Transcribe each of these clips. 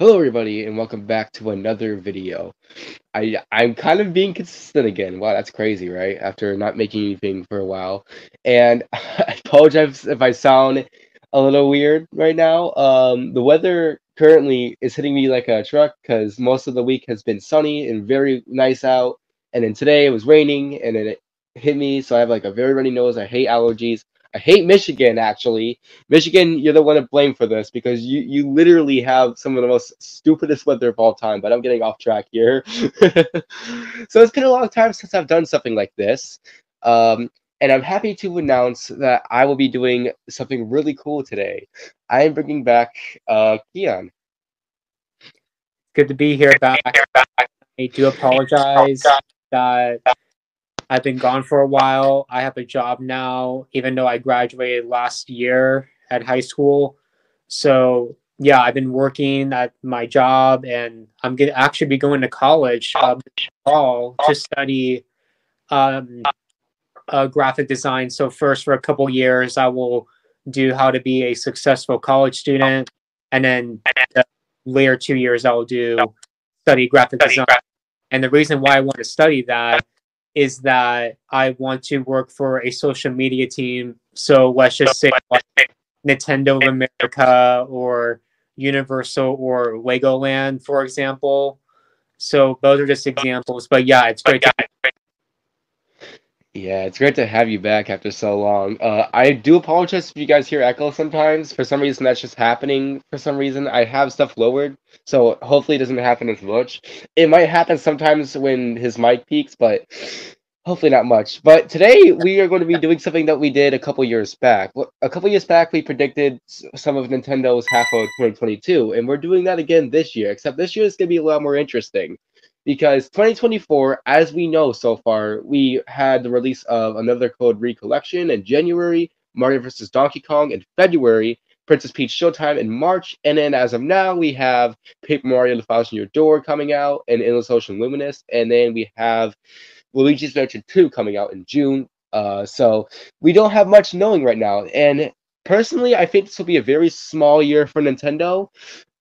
Hello everybody and welcome back to another video. I'm kind of being consistent again. Wow, that's crazy, right? After not making anything for a while. And I apologize if I sound a little weird right now. The weather currently is hitting me like a truck because most of the week has been sunny and very nice out. And then today it was raining and then it hit me, so I have like a very runny nose. I hate allergies. I hate Michigan actually. Michigan, you're the one to blame for this because you literally have some of the most stupidest weather of all time. But I'm getting off track here. So it's been a long time since I've done something like this. Um, and I'm happy to announce that I will be doing something really cool today. I am bringing back Kian. Good to be here back. I do apologize that I've been gone for a while. I have a job now, even though I graduated last year at high school. So yeah, I've been working at my job, and I'm gonna actually be going to college this fall to study um, graphic design. So first, for a couple years, I will do how to be a successful college student, and then the later 2 years, I will do study graphic design. And the reason why I want to study that is that I want to work for a social media team. So let's just say like Nintendo of America or Universal or Legoland, for example. So those are just examples. But yeah, it's great to Yeah, it's great to have you back after so long. I do apologize if you guys hear echo sometimes. For some reason, that's just happening. For some reason, I have stuff lowered, so hopefully it doesn't happen as much. It might happen sometimes when his mic peaks, but hopefully not much. But today we are going to be doing something that we did a couple years back. A couple years back, we predicted some of Nintendo's half of 2022, and we're doing that again this year. Except this year is going to be a lot more interesting because 2024, as we know so far, we had the release of another Code Recollection in January, Mario vs. Donkey Kong in February, Princess Peach Showtime in March, and then as of now, we have Paper Mario: The Thousand Year Door coming out, and Endless Ocean Luminous, and then we have Luigi's Mansion 2 coming out in June. So we don't have much knowing right now, and personally, I think this will be a very small year for Nintendo,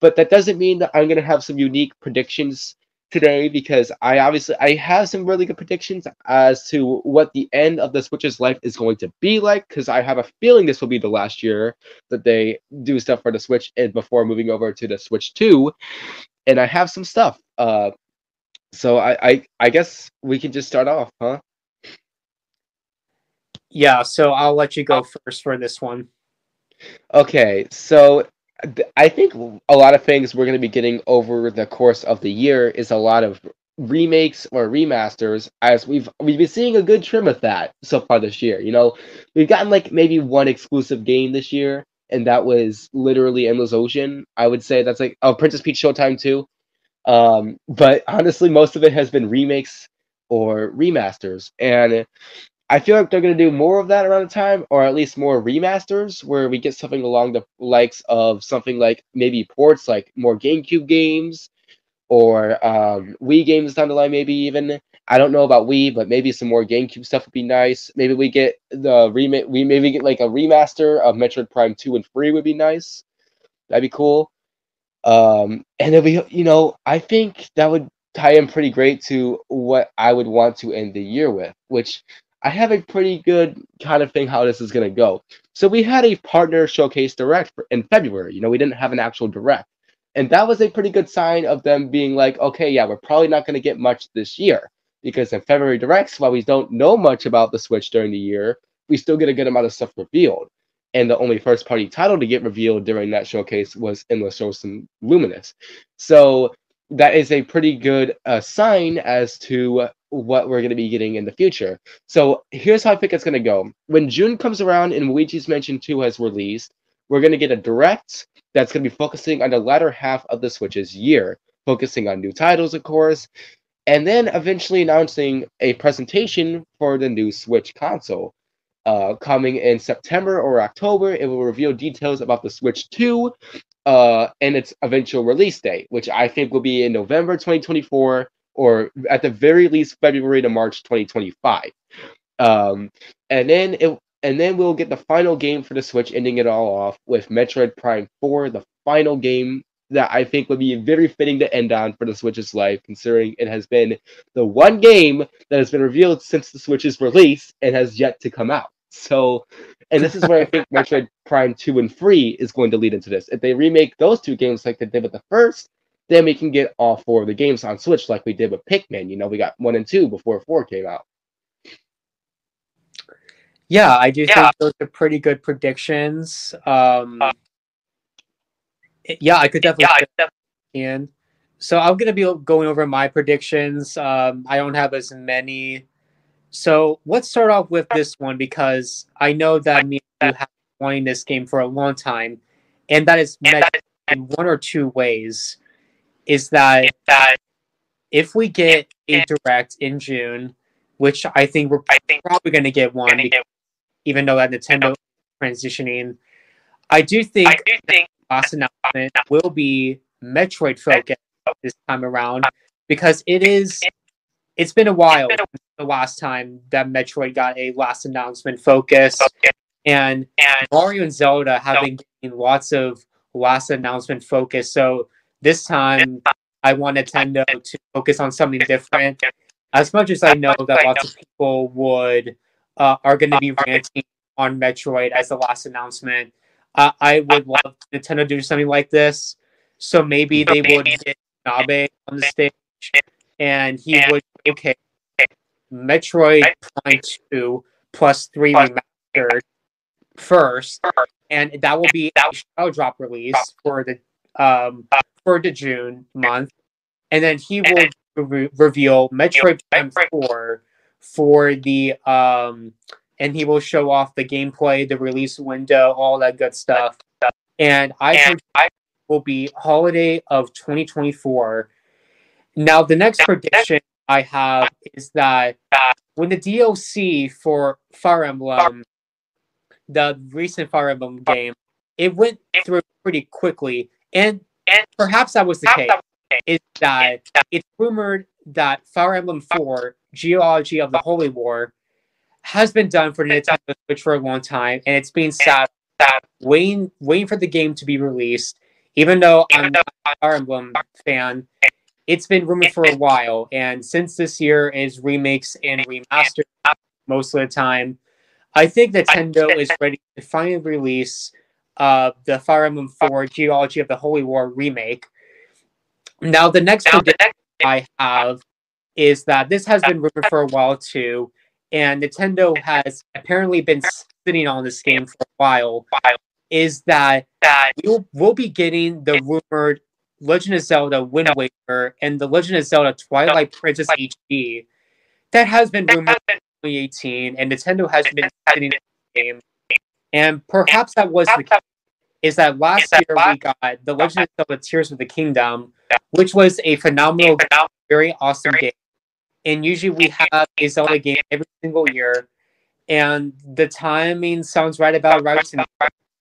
but that doesn't mean that I'm gonna have some unique predictions today because I have some really good predictions as to what the end of the Switch's life is going to be like because I have a feeling this will be the last year that they do stuff for the Switch and before moving over to the Switch 2, and I have some stuff. So I guess we can just start off, huh? yeah. So I'll let you go first for this one. Okay, so I think a lot of things we're going to be getting over the course of the year is a lot of remakes or remasters, as we've been seeing a good trim of that so far this year. We've gotten like maybe one exclusive game this year, and that was literally Endless Ocean. I would say that's like Princess Peach Showtime too. But honestly, most of it has been remakes or remasters, and I feel like they're going to do more of that around the time, or at least more remasters, where we get something along the likes of something like maybe ports, like more GameCube games, or Wii games down the line, maybe even. I don't know about Wii, but maybe some more GameCube stuff would be nice. Maybe we get the remake. We maybe get like a remaster of Metroid Prime 2 and 3 would be nice. That'd be cool. And then I think that would tie in pretty great to what I would want to end the year with, which I have a pretty good kind of thing how this is going to go. So we had a partner showcase direct in February. We didn't have an actual direct. And that was a pretty good sign of them being like, okay, yeah, we're probably not going to get much this year. Because in February directs, while we don't know much about the Switch during the year, we still get a good amount of stuff revealed, and the only first party title to get revealed during that showcase was Endless Ocean Luminous. So that is a pretty good sign as to what we're going to be getting in the future. So here's how I think it's going to go. When June comes around and Luigi's Mansion 2 has released, we're going to get a direct that's going to be focusing on the latter half of the Switch's year, focusing on new titles, of course, and then eventually announcing a presentation for the new Switch console. Coming in September or October, it will reveal details about the Switch 2 and its eventual release date, which I think will be in November 2024 or at the very least February to March 2025. Um, and then we'll get the final game for the Switch, ending it all off with Metroid Prime 4, the final game that I think would be very fitting to end on for the Switch's life, considering it has been the one game that has been revealed since the Switch's release and has yet to come out. So, and this is where I think Metroid Prime 2 and 3 is going to lead into this. If they remake those two games like they did with the first, then we can get all four of the games on Switch like we did with Pikmin. You know, we got 1 and 2 before 4 came out. Yeah, I do think those are pretty good predictions. Yeah, I could definitely Kian. So I'm going to be going over my predictions. I don't have as many. So let's start off with this one because I know that me and you have been wanting this game for a long time, and that is met in one or two ways. Is that if we get a direct in June, which I think we're probably going to get one, even though that Nintendo is transitioning, I do think the last announcement will be Metroid focused this time around because it's been a while since the last time that Metroid got a last announcement focus, and Mario and Zelda have been getting lots of last announcement focus. So this time, I want Nintendo to focus on something different. As much as I know that lots of people are going to be ranting on Metroid as the last announcement, I would love Nintendo to do something like this. So maybe they would get Nabe on the stage, and he would okay Metroid Prime 2 plus 3 remastered first, and that will be a shadow drop release for the June month, and then he will reveal Metroid Prime 4 for the and he will show off the gameplay, the release window, all that good stuff. And I think will be holiday of 2024. Now, the next prediction I have is that when the DLC for Fire Emblem, the recent Fire Emblem game, it went through pretty quickly, and perhaps that was the case, is that it's rumored that Fire Emblem 4, Geology of the Holy War, has been done for Nintendo Switch for a long time, and it's been sat waiting for the game to be released. Even though I'm not a Fire Emblem fan, it's been rumored for a while, and since this year is remakes and remasters most of the time, I think Nintendo is ready to finally release the Fire Emblem 4 Geology of the Holy War remake. Now, the next prediction I have is that this has been rumored for a while too, and Nintendo has apparently been sitting on this game for a while, is that we'll be getting the rumored Legend of Zelda Wind Waker and the Legend of Zelda Twilight Princess HD that has been rumored in 2018, and Nintendo has been sitting on the game. And perhaps that was the case, is that last year we got the Legend of Zelda Tears of the Kingdom, which was a phenomenal, very awesome game. And usually we have a Zelda game every single year, and the timing sounds right about right to me.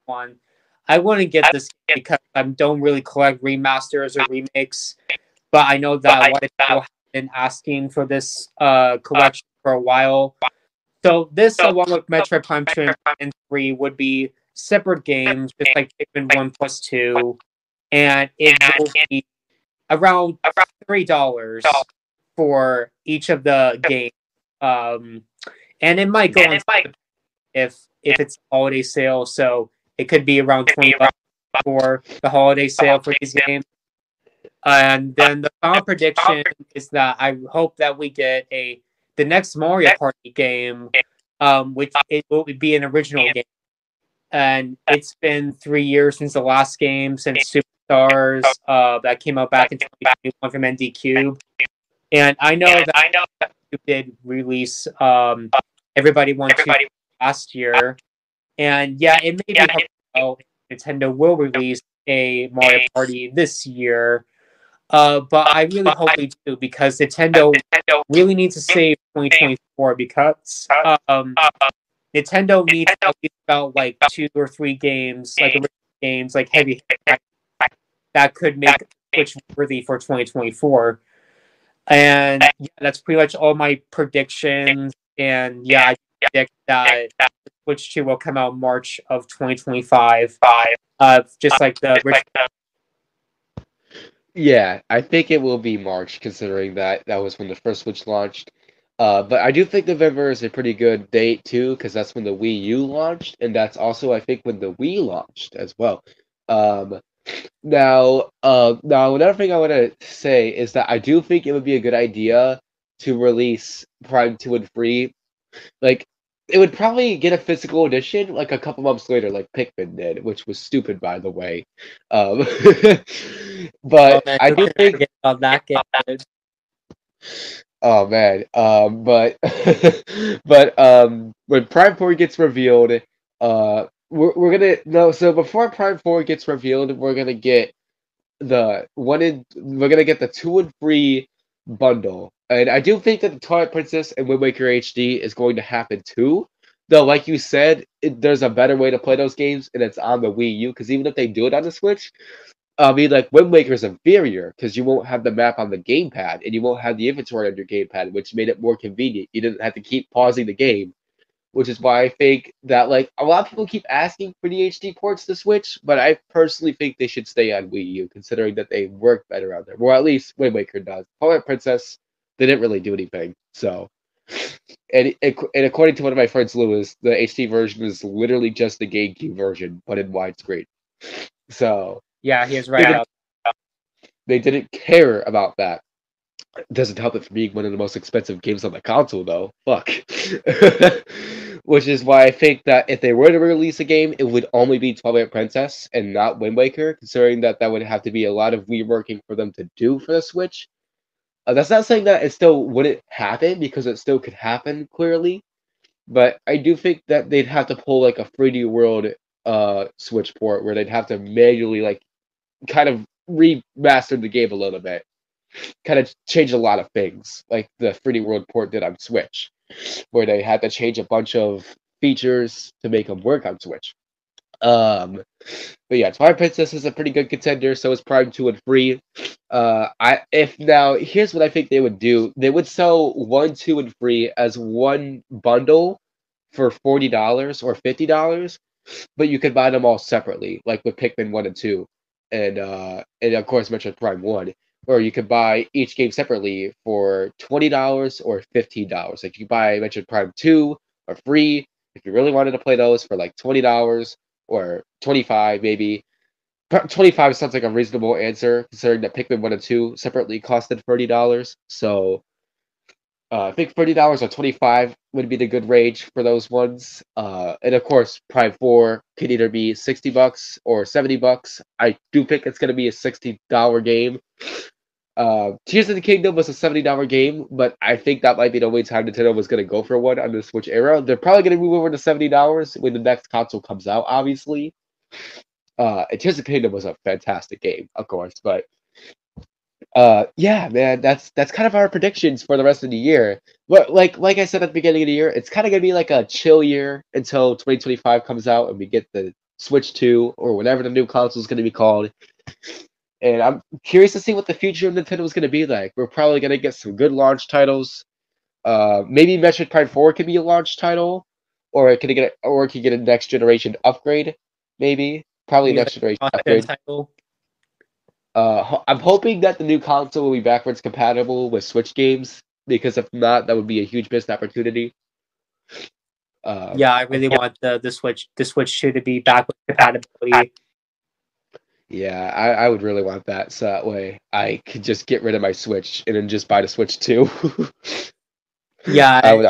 One, I want to get this because I don't really collect remasters or remakes, but I know that a lot of people have been asking for this collection for a while. So this, along with Metroid Prime 2 and 3, would be separate games, just like Pikmin 1 plus 2, and it will be around $3 for each of the games. And it might go on if it's a holiday sale, so it could be around $20 for the holiday sale for these games. And then the final prediction is that I hope that we get the next Mario Party game, which it will be an original game. And it's been 3 years since the last game, since Superstars that came out back in 2021 from ND Cube. And I know that you did release Everybody Wants to last year. And yeah, it may be how Nintendo will release a Mario Party this year. But I really hope they do, because Nintendo really needs to save 2024, because Nintendo needs at least about like 2 or 3 games, like original games, like heavy that could make Switch worthy for 2024. And yeah, that's pretty much all my predictions. And yeah, I predict that Switch 2 will come out March of 2025. Just like the original. Yeah, I think it will be March, considering that that was when the first Switch launched. But I do think November is a pretty good date too, because that's when the Wii U launched, and that's also I think when the Wii launched as well. Um, now another thing I want to say is that I do think it would be a good idea to release Prime 2 and 3. Like, it would probably get a physical edition like a couple months later, like Pikmin did, which was stupid, by the way. Um, Oh but man, I who do can think, forget about that game, dude? oh man, when Prime 4 gets revealed, we're gonna no. So before Prime 4 gets revealed, we're gonna get the 2 and 3 bundle, and I do think that the Twilight Princess and Wind Waker HD is going to happen too. Though, like you said, there's a better way to play those games, and it's on the Wii U. Because even if they do it on the Switch, I mean, like Wind Waker is inferior because you won't have the map on the gamepad, and you won't have the inventory on your gamepad, which made it more convenient. You didn't have to keep pausing the game, which is why I think that like a lot of people keep asking for the HD ports to Switch, but I personally think they should stay on Wii U, considering that they work better on there. Well, at least Wind Waker does. Twilight Princess, they didn't really do anything. So, and according to one of my friends, Lewis, the HD version is literally just the GameCube version, but in widescreen. So Yeah, he is they right didn't about. they didn't care about that. Doesn't help it for being one of the most expensive games on the console, though. Fuck. Which is why I think that if they were to release a game, it would only be Twilight Princess and not Wind Waker, considering that that would have to be a lot of reworking for them to do for the Switch. That's not saying that it still wouldn't happen, because it still could happen, clearly. But I do think that they'd have to pull like a 3D World Switch port, where they'd have to manually like kind of remaster the game a little bit, kind of change a lot of things, like the 3D World port did on Switch, where they had to change a bunch of features to make them work on Switch. Um, but yeah, Twilight Princess is a pretty good contender. So is Prime 2 and 3. I if now here's what I think they would do. They would sell 1, 2, and 3 as one bundle for $40 or $50, but you could buy them all separately, like with Pikmin 1 and 2, and of course Metroid Prime 1. Or you could buy each game separately for $20 or $15. Like you buy Metroid Prime 2 or free if you really wanted to play those for like $20 or 25 maybe. 25 sounds like a reasonable answer, considering that Pikmin 1 and 2 separately costed $30. So I think $30 or 25 would be the good range for those ones. And of course, Prime 4 could either be $60 or $70. I do think it's going to be a $60 game. Tears of the Kingdom was a $70 game, but I think that might be the only time Nintendo was going to go for one on the Switch era. They're probably going to move over to $70 when the next console comes out, obviously. And Tears of the Kingdom was a fantastic game, of course, but yeah, man, that's kind of our predictions for the rest of the year. But like I said at the beginning of the year, it's kind of gonna be like a chill year until 2025 comes out and we get the Switch 2 or whatever the new console is gonna be called. And I'm curious to see what the future of Nintendo is gonna be like. We're probably gonna get some good launch titles. Maybe Metroid Prime 4 could be a launch title, or it could get a next generation upgrade. Maybe probably Maybe next like generation a cross-gen upgrade. title. I'm hoping that the new console will be backwards compatible with Switch games, because if not, that would be a huge missed opportunity. Yeah, I really want the Switch 2 to be backward compatibility. Yeah, I would really want that, so that way I could just get rid of my Switch and then just buy the Switch 2. Yeah, I would,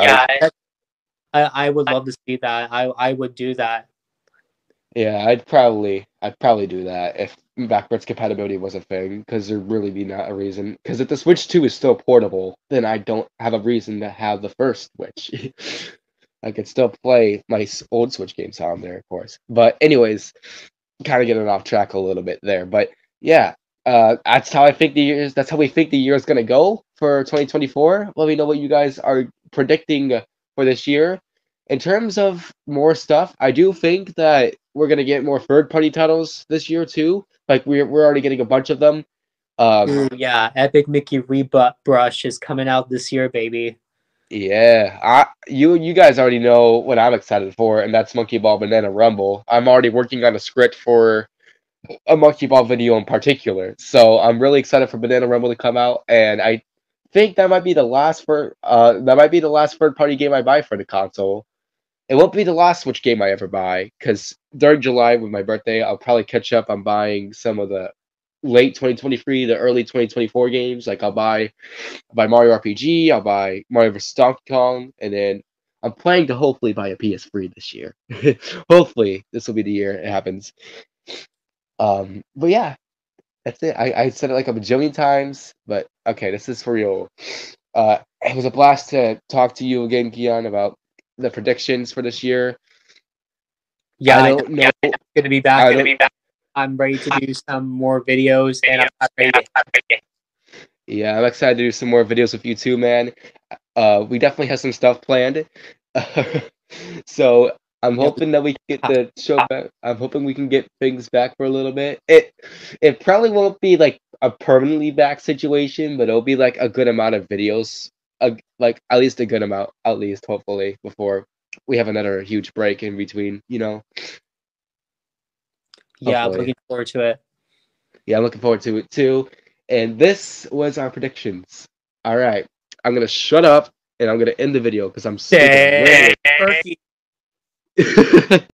I would love to see that. I would do that. yeah, I'd probably do that if backwards compatibility was a thing, because there'd really be not a reason. Because if the Switch 2 is still portable, then I don't have a reason to have the first Switch. I could still play my old Switch games on there, of course. But anyways, kind of getting off track a little bit there. But yeah, that's how I think the years. That's how we think the year is gonna go for 2024. Let me know what you guys are predicting for this year. In terms of more stuff, I do think that we're gonna get more third-party titles this year too. Like we're already getting a bunch of them. Ooh, yeah, Epic Mickey Brush is coming out this year, baby. Yeah, you guys already know what I'm excited for, and that's Monkey Ball Banana Rumble. I'm already working on a script for a monkey ball video in particular. So I'm really excited for Banana Rumble to come out, and I think that might be the last third party game I buy for the console. It won't be the last Switch game I ever buy, because during July with my birthday, I'll probably catch up on buying some of the late 2023, the early 2024 games. Like I'll buy Mario RPG, I'll buy Mario vs. Donkey Kong, and then I'm planning to hopefully buy a PS3 this year. Hopefully, this will be the year it happens. But yeah, that's it. I said it like a bajillion times, but okay, this is for real. It was a blast to talk to you again, Kian, about the predictions for this year. Yeah, I I know. don't know. It's good to be back. I don't. I'm ready to do some more videos, and I'm not ready to. Yeah, I'm excited to do some more videos with you too, man. We definitely have some stuff planned. So I'm Yeah, hoping that we can get the show back. I'm hoping we can get things back for a little bit. It probably won't be like a permanently back situation, but it'll be like a good amount of videos, like at least a good amount, at least hopefully before we have another huge break in between. yeah, I'm Hopefully. looking forward to it. Yeah, I'm looking forward to it too. And this was our predictions. All right, I'm gonna shut up and I'm gonna end the video because I'm sick of Dang, Turkey. rambling.